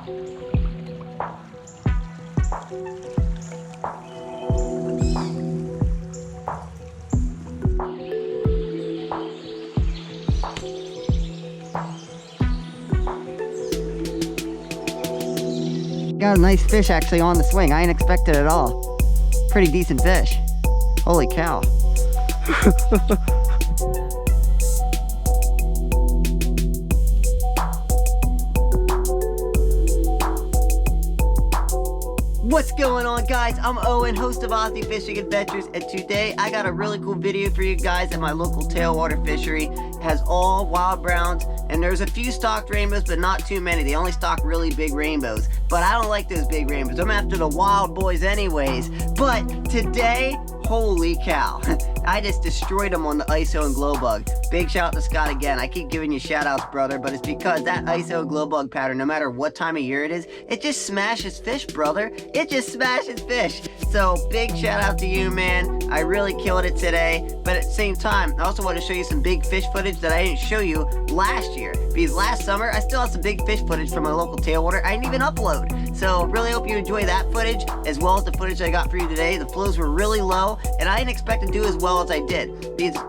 Got a nice fish actually on the swing. I ain't expected it at all. Pretty decent fish. Holy cow. What's going on, guys? I'm Owen, host of Aussie Fishing Adventures, and today I got a really cool video for you guys at my local tailwater fishery. It has all wild browns, and there's a few stocked rainbows, but not too many. They only stock really big rainbows, but I don't like those big rainbows. I'm after the wild boys anyways. But today, holy cow, I just destroyed them on the ISO and glow bug. Big shout out to Scott again. I keep giving you shout outs, brother, but it's because that ISO glow bug pattern, no matter what time of year it is, it just smashes fish, brother. It just smashes fish. So big shout out to you, man. I really killed it today. But at the same time, I also want to show you some big fish footage that I didn't show you last year. Because last summer, I still have some big fish footage from my local tailwater I didn't even upload. So really hope you enjoy that footage, as well as the footage I got for you today. The flows were really low, and I didn't expect to do as well as I did. Because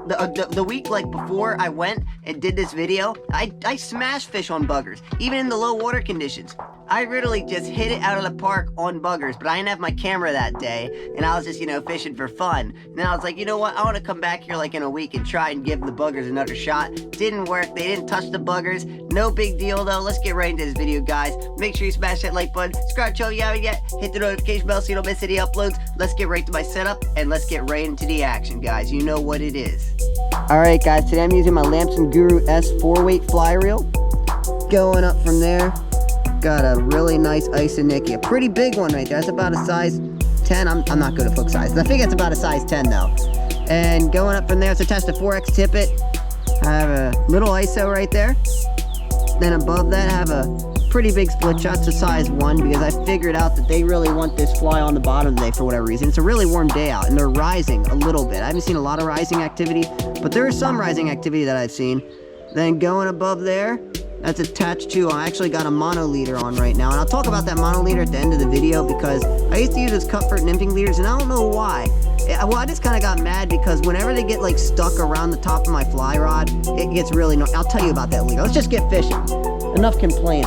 the week like before I went and did this video, I smashed fish on buggers, even in the low water conditions. I literally just hit it out of the park on buggers, but I didn't have my camera that day, and I was just, fishing for fun. And I was like, you know what, I want to come back here like in a week and try and give the buggers another shot. Didn't work, they didn't touch the buggers. No big deal though. Let's get right into this video, guys. Make sure you smash that like button, subscribe to the channel if you haven't yet, hit the notification bell so you don't miss any uploads. Let's get right to my setup, and let's get right into the action, guys. You know what it is. Alright guys, today I'm using my Lamson Guru S 4-weight fly reel. Going up from there, got a really nice Isonicky, a pretty big one right there. That's about a size 10. I'm not good at hook size. I think it's about a size 10 though. And going up from there, so test a 4X tippet. I have a little ISO right there. Then above that, I have a pretty big split shot to size 1, because I figured out that they really want this fly on the bottom today for whatever reason. It's a really warm day out, and they're rising a little bit. I haven't seen a lot of rising activity, but there is some rising activity that I've seen. Then going above there, that's attached to, I actually got a mono leader on right now, and I'll talk about that mono leader at the end of the video, because I used to use this Comfort nymphing leaders, and I don't know why. Well, I just kind of got mad because whenever they get like stuck around the top of my fly rod, it gets really annoying. I'll tell you about that later. Let's just get fishing. Enough complaining.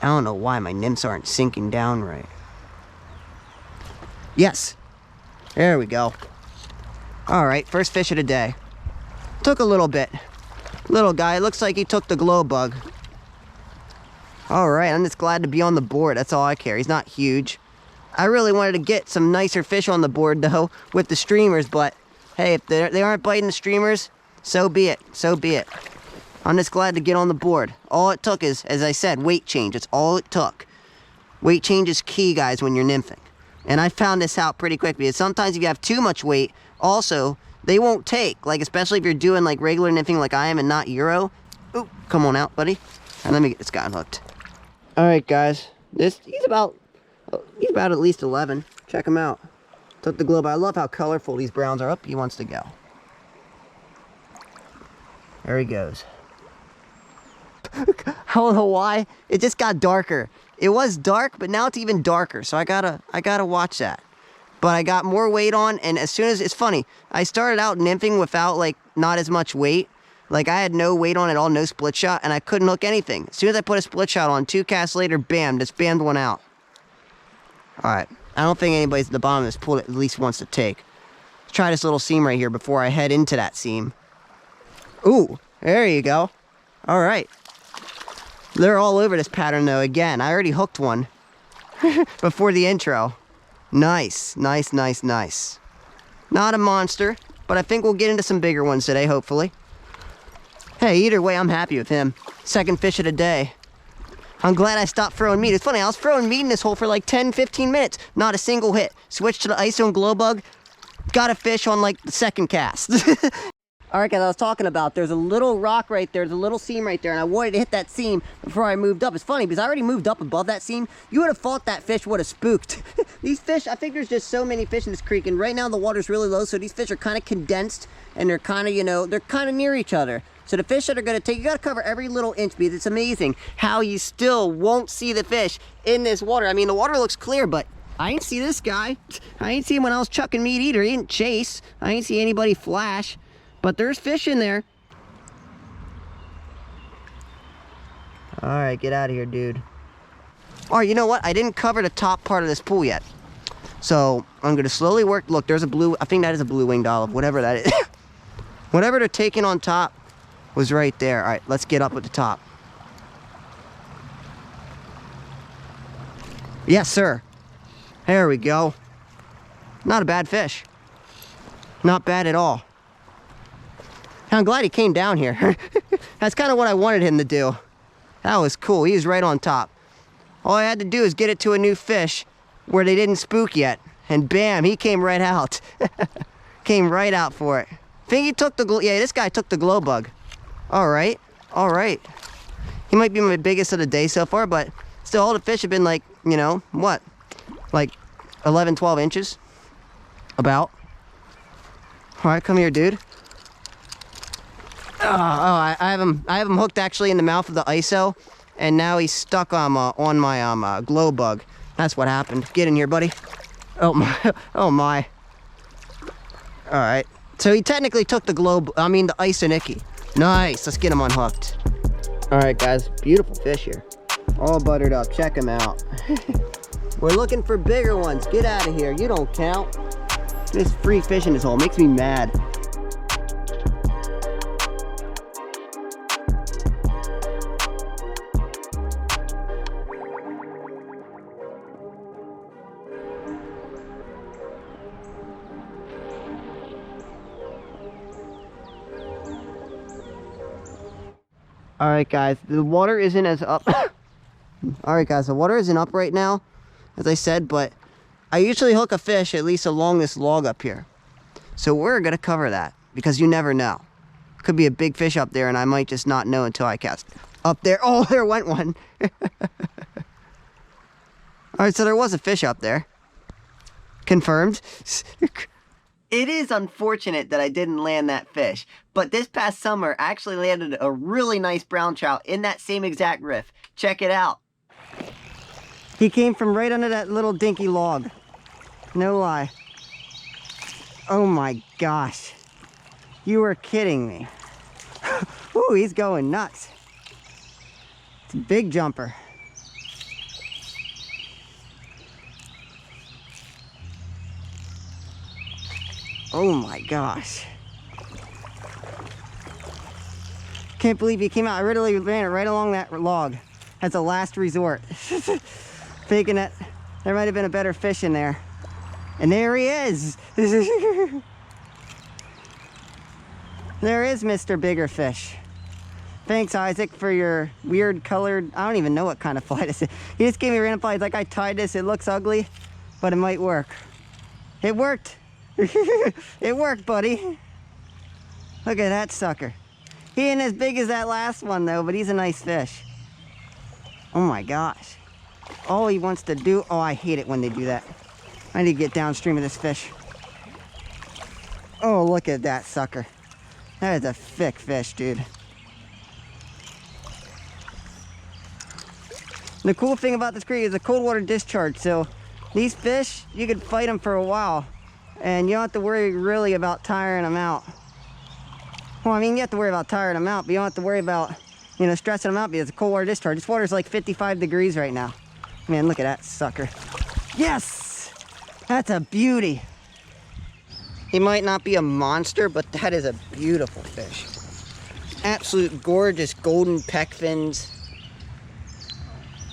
I don't know why my nymphs aren't sinking down right. Yes. There we go. Alright, first fish of the day. Took a little bit. Little guy, it looks like he took the glow bug. Alright, I'm just glad to be on the board. That's all I care. He's not huge. I really wanted to get some nicer fish on the board though with the streamers, but hey, if they aren't biting the streamers, so be it. So be it. I'm just glad to get on the board. All it took is, as I said, weight change. That's all it took. Weight change is key, guys, when you're nymphing. And I found this out pretty quick, because sometimes if you have too much weight, also, they won't take. Like, especially if you're doing like regular nymphing like I am and not Euro. Ooh, come on out, buddy. And let me get this guy unhooked. Alright, guys. He's about at least 11. Check him out. Took the globe. I love how colorful these browns are. Up, he wants to go. There he goes. I don't know why. It just got darker. It was dark, but now it's even darker. So I gotta watch that. But I got more weight on, and as soon as, it's funny, I started out nymphing without like not as much weight. Like I had no weight on at all, no split shot, and I couldn't hook anything. As soon as I put a split shot on, 2 casts later, bam, just bammed one out. Alright, I don't think anybody's at the bottom of this pool that at least wants to take. Let's try this little seam right here before I head into that seam. Ooh, there you go. Alright. They're all over this pattern though again. I already hooked one before the intro. Nice, nice, nice, nice. Not a monster, but I think we'll get into some bigger ones today, hopefully. Hey, either way, I'm happy with him. Second fish of the day. I'm glad I stopped throwing meat. It's funny, I was throwing meat in this hole for like 10, 15 minutes. Not a single hit. Switched to the ISO and glow bug. Got a fish on like the second cast. Alright guys, I was talking about, there's a little rock right there, there's a little seam right there, and I wanted to hit that seam before I moved up. It's funny, because I already moved up above that seam. You would have thought that fish would have spooked. These fish, I think there's just so many fish in this creek, and right now the water's really low, so these fish are kind of condensed, and they're kind of, they're kind of near each other. So the fish that are gonna take, you gotta cover every little inch, because it's amazing how you still won't see the fish in this water. I mean, the water looks clear, but I ain't see this guy. I ain't see him when I was chucking meat either. He didn't chase. I ain't see anybody flash, but there's fish in there. All right, get out of here, dude. All right, you know what? I didn't cover the top part of this pool yet. So I'm gonna slowly work. Look, there's a blue, I think that is a blue-winged olive, whatever that is. Whatever they're taking on top was right there. All right, let's get up at the top. Yes, sir. There we go. Not a bad fish. Not bad at all. I'm glad he came down here. That's kind of what I wanted him to do. That was cool. He was right on top. All I had to do is get it to a new fish where they didn't spook yet. And bam, he came right out. Came right out for it. I think he took the, yeah, this guy took the glow bug. All right, all right. He might be my biggest of the day so far, but still all the fish have been like, you know, what? Like 11, 12 inches, about. All right, come here, dude. I have him hooked actually in the mouth of the ISO, and now he's stuck on my glow bug. That's what happened. Get in here, buddy. Oh my, oh my. All right, so he technically took the the Isonicky. Nice, let's get him unhooked. All right, guys, beautiful fish here. All buttered up, check him out. We're looking for bigger ones. Get out of here, you don't count. This free fish in this hole makes me mad. All right, guys, the water isn't as up. All right, guys, the water isn't up right now, as I said, but I usually hook a fish at least along this log up here. So we're gonna cover that, because you never know. Could be a big fish up there, and I might just not know until I cast up there. Oh, there went one. All right, so there was a fish up there. Confirmed. It is unfortunate that I didn't land that fish, but this past summer I actually landed a really nice brown trout in that same exact riff. Check it out. He came from right under that little dinky log. No lie. Oh my gosh. You were kidding me. Ooh, he's going nuts. It's a big jumper. Oh my gosh. Can't believe he came out. I literally ran it right along that log as a last resort. Thinking that there might have been a better fish in there. And there he is. There is Mr. Bigger Fish. Thanks, Isaac, for your weird colored, I don't even know what kind of fly this is. He just gave me a random fly. He's like, I tied this, it looks ugly, but it might work. It worked. It worked, buddy. Look at that sucker. He ain't as big as that last one though, but he's a nice fish. Oh my gosh. All he wants to do, oh, I hate it when they do that. I need to get downstream of this fish. Oh, look at that sucker. That is a thick fish, dude. The cool thing about this creek is a cold water discharge, so these fish, you could fight them for a while. And you don't have to worry really about tiring them out. Well, I mean, you have to worry about tiring them out, but you don't have to worry about, you know, stressing them out because it's a cold water discharge. This water's like 55 degrees right now. Man, look at that sucker. Yes! That's a beauty. He might not be a monster, but that is a beautiful fish. Absolute gorgeous golden peck fins.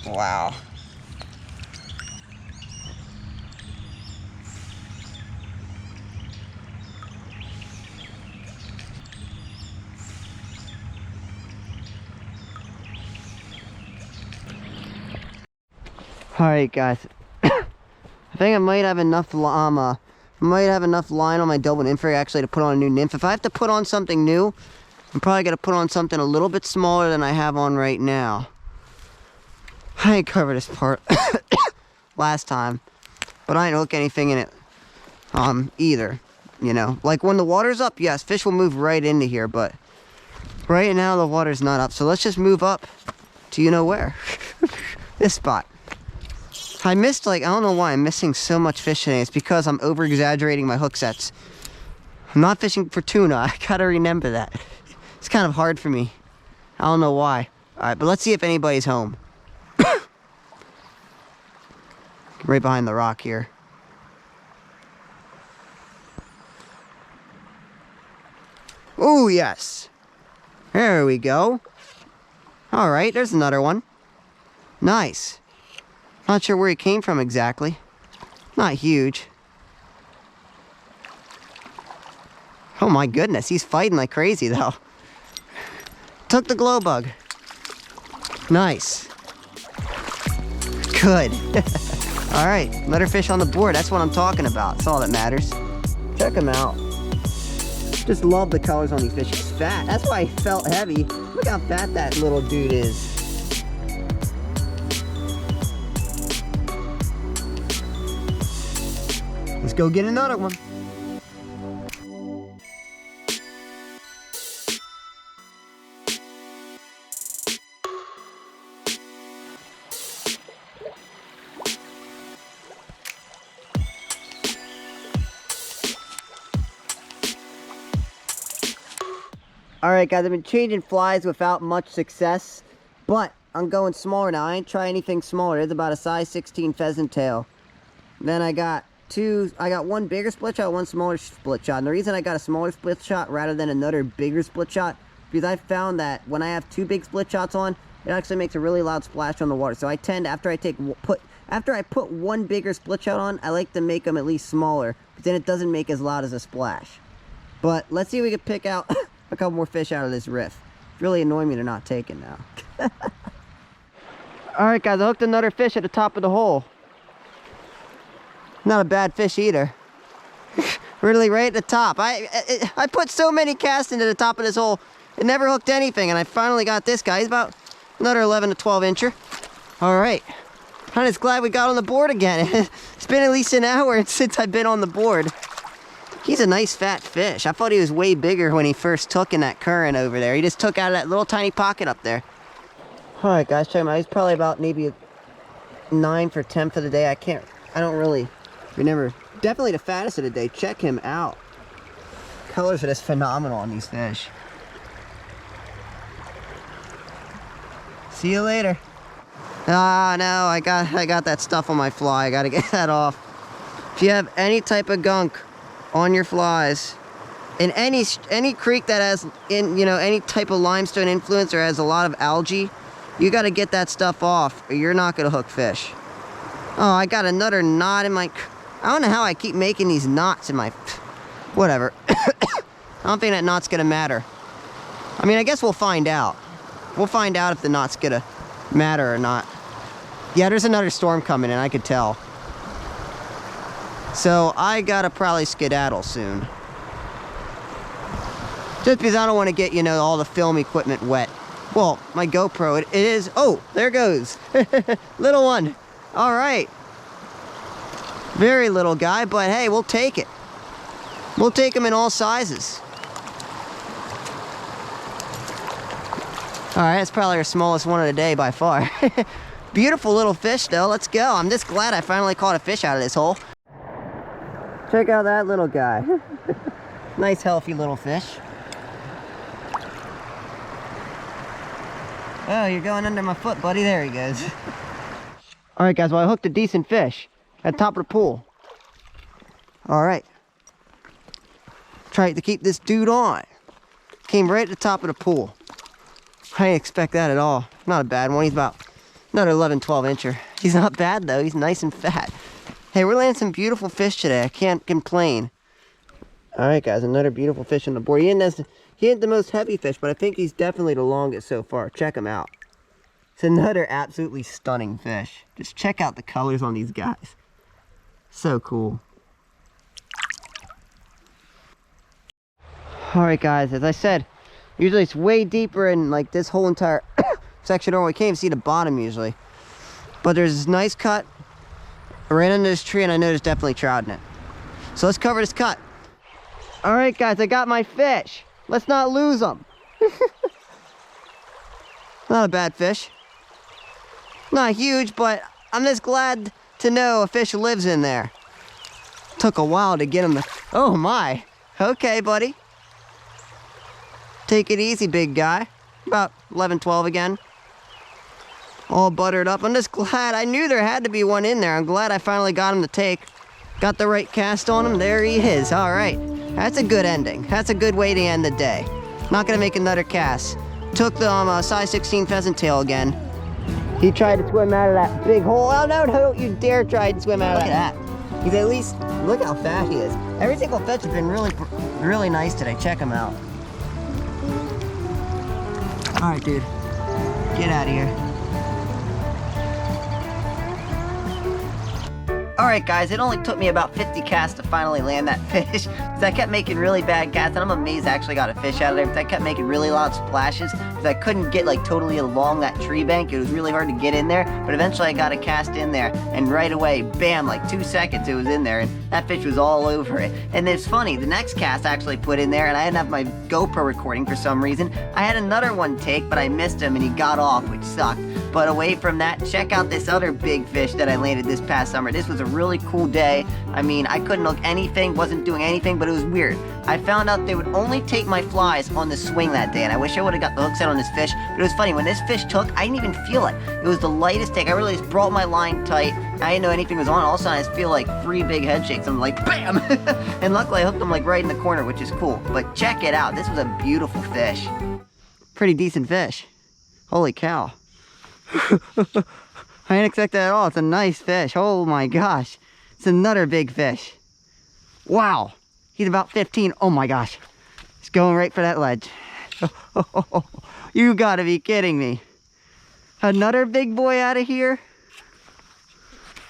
Wow. Alright guys, I think I might have enough line on my double nymph rig actually to put on a new nymph. If I have to put on something new, I'm probably going to put on something a little bit smaller than I have on right now. I ain't covered this part last time, but I didn't hook anything in it either. You know, like when the water's up, yes, fish will move right into here, but Right now the water's not up, so let's just move up to you know where. This spot. I missed, like, I don't know why I'm missing so much fish today. It's because I'm over exaggerating my hook sets. I'm not fishing for tuna. I gotta remember that. It's kind of hard for me. I don't know why. All right, but let's see if anybody's home. Right behind the rock here. Oh, yes. There we go. All right, there's another one. Nice. Not sure where he came from exactly. Not huge. Oh my goodness, he's fighting like crazy though. Took the glow bug. Nice. Good. All right, another fish on the board. That's what I'm talking about. That's all that matters. Check him out. Just love the colors on these fish. He's fat. That's why he felt heavy. Look how fat that little dude is. Let's go get another one. Alright guys, I've been changing flies without much success, but I'm going smaller now. I ain't trying anything smaller. It's about a size 16 pheasant tail. Then I got one bigger split shot, one smaller split shot. And the reason I got a smaller split shot rather than another bigger split shot, because I found that when I have two big split shots on, it actually makes a really loud splash on the water. So I tend, after I put one bigger split shot on, I like to make them at least smaller, because then it doesn't make as loud as a splash. But let's see if we can pick out a couple more fish out of this riff. It's really annoying me they're not taken now. Alright guys, I hooked another fish at the top of the hole. Not a bad fish either. Really right at the top. I put so many casts into the top of this hole. It never hooked anything, and I finally got this guy. He's about another 11 to 12 incher. Alright. I'm just glad we got on the board again. It's been at least an hour since I've been on the board. He's a nice fat fish. I thought he was way bigger when he first took in that current over there. He just took out of that little tiny pocket up there. Alright guys, check him out. He's probably about maybe 9 for 10 for the day. I don't really remember. Definitely the fattest of the day. Check him out. Colors are just phenomenal on these fish. See you later. Ah, no, I got that stuff on my fly. I gotta get that off. If you have any type of gunk on your flies in any creek that has any type of limestone influence or has a lot of algae, you got to get that stuff off or you're not going to hook fish. Oh, I got another knot in my... I don't know how I keep making these knots in my... Whatever. I don't think that knot's going to matter. I mean, I guess we'll find out. We'll find out if the knot's going to matter or not. Yeah, there's another storm coming in, I could tell. So I gotta probably skedaddle soon. Just because I don't want to get, all the film equipment wet. Well, my GoPro, it is... Oh, there goes. Little one. All right. Very little guy, but hey, we'll take it. We'll take them in all sizes. All right, that's probably our smallest one of the day by far. Beautiful little fish, though. Let's go. I'm just glad I finally caught a fish out of this hole. Check out that little guy. Nice, healthy little fish. Oh, you're going under my foot, buddy. There he goes. All right, guys. Well, I hooked a decent fish at the top of the pool. All right. Tried to keep this dude on. Came right at the top of the pool. I didn't expect that at all. Not a bad one. He's about another 11, 12 incher. He's not bad, though. He's nice and fat. Hey, we're landing some beautiful fish today. I can't complain. All right, guys, another beautiful fish on the board. He ain't the most heavy fish, but I think he's definitely the longest so far. Check him out. It's another absolutely stunning fish. Just check out the colors on these guys. So cool. All right, guys, as I said, usually it's way deeper in like this whole entire section over. We can't even see the bottom usually. But there's this nice cut. I ran into this tree and I know there's definitely trout in it. So let's cover this cut. All right, guys, I got my fish. Let's not lose them. Not a bad fish. Not huge, but I'm just glad to know a fish lives in there. Took a while to get him to... Oh my. Okay, buddy. Take it easy, big guy. About 11, 12 again. All buttered up. I'm just glad. I knew there had to be one in there. I'm glad I finally got him to take. Got the right cast on him. There he is. All right. That's a good ending. That's a good way to end the day. Not going to make another cast. Took the size 16 pheasant tail again. He tried to swim out of that big hole. Oh, no, don't you dare try to swim out of that. Look at that. He's at least, look how fat he is. Every single fish has been really nice today. Check him out. All right, dude. Get out of here. Alright guys, it only took me about 50 casts to finally land that fish. Because I kept making really bad casts, and I'm amazed I actually got a fish out of there. Because I kept making really loud splashes, because I couldn't get like totally along that tree bank. It was really hard to get in there, but eventually I got a cast in there, and right away, bam, like 2 seconds it was in there, and that fish was all over it. And it's funny, the next cast I actually put in there, and I didn't have my GoPro recording for some reason. I had another one take, but I missed him, and he got off, which sucked. But away from that, check out this other big fish that I landed this past summer. This was a really cool day. I mean, I couldn't hook anything, wasn't doing anything, but it was weird. I found out they would only take my flies on the swing that day, and I wish I would have got the hook set on this fish, but it was funny. When this fish took, I didn't even feel it. It was the lightest take. I really just brought my line tight. I didn't know anything was on. All of a sudden, I just feel like 3 big head shakes. I'm like, bam! And luckily, I hooked them like right in the corner, which is cool. But check it out. This was a beautiful fish. Pretty decent fish. Holy cow. I didn't expect that at all. It's a nice fish. Oh my gosh. It's another big fish. Wow. He's about 15. Oh my gosh. He's going right for that ledge. You gotta be kidding me. Another big boy out of here?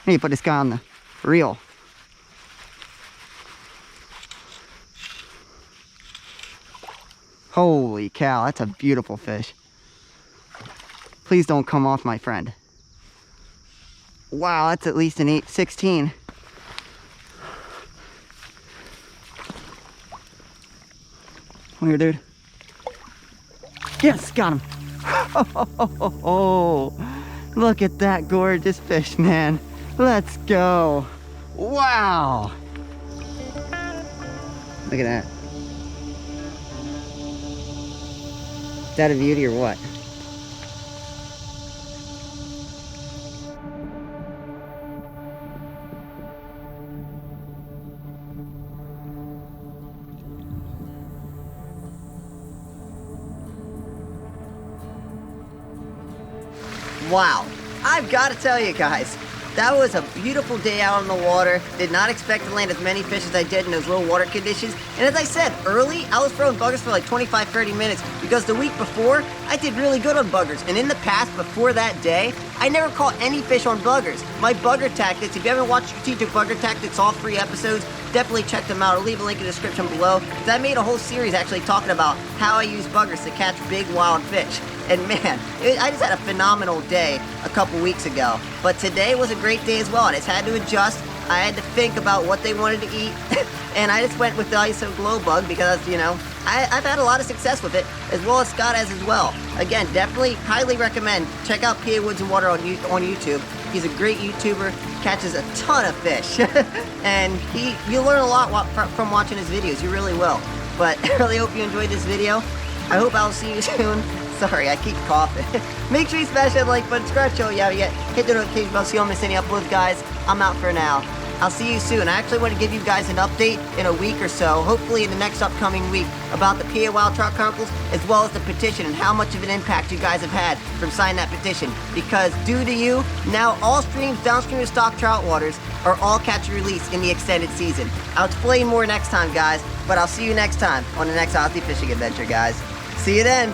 I need to put this guy on the reel. Holy cow, that's a beautiful fish. Please don't come off, my friend. Wow, that's at least an 16. Come here, dude. Yes, got him. Oh, look at that gorgeous fish, man. Let's go. Wow. Look at that. Is that a beauty or what? Wow, I've got to tell you guys, that was a beautiful day out on the water. Did not expect to land as many fish as I did in those low water conditions. And as I said, early, I was throwing buggers for like 25, 30 minutes because the week before, I did really good on buggers. And in the past, before that day, I never caught any fish on buggers. My bugger tactics, if you haven't watched Strategic Bugger Tactics, all 3 episodes, definitely check them out. I'll leave a link in the description below. Because I made a whole series actually talking about how I use buggers to catch big wild fish. And man, I just had a phenomenal day a couple weeks ago. But today was a great day as well. I just had to adjust. I had to think about what they wanted to eat. And I just went with the ISO glow bug because, you know, I've had a lot of success with it, as well as Scott has as well. Again, definitely highly recommend. Check out PA Woods and Water on YouTube. He's a great YouTuber, catches a ton of fish. And you'll learn a lot from watching his videos, you really will. But I really hope you enjoyed this video. I hope I'll see you soon. Sorry, I keep coughing. Make sure you smash that like button, subscribe to the channel if you haven't yet. Hit the notification bell so you don't miss any uploads, guys. I'm out for now. I'll see you soon. I actually want to give you guys an update in a week or so, hopefully in the next upcoming week, about the PA Wild Trout Chronicles, as well as the petition and how much of an impact you guys have had from signing that petition. Because due to you, now all streams downstream of stock trout waters are all catch and release in the extended season. I'll explain more next time, guys, but I'll see you next time on the next Aussie fishing adventure, guys. See you then.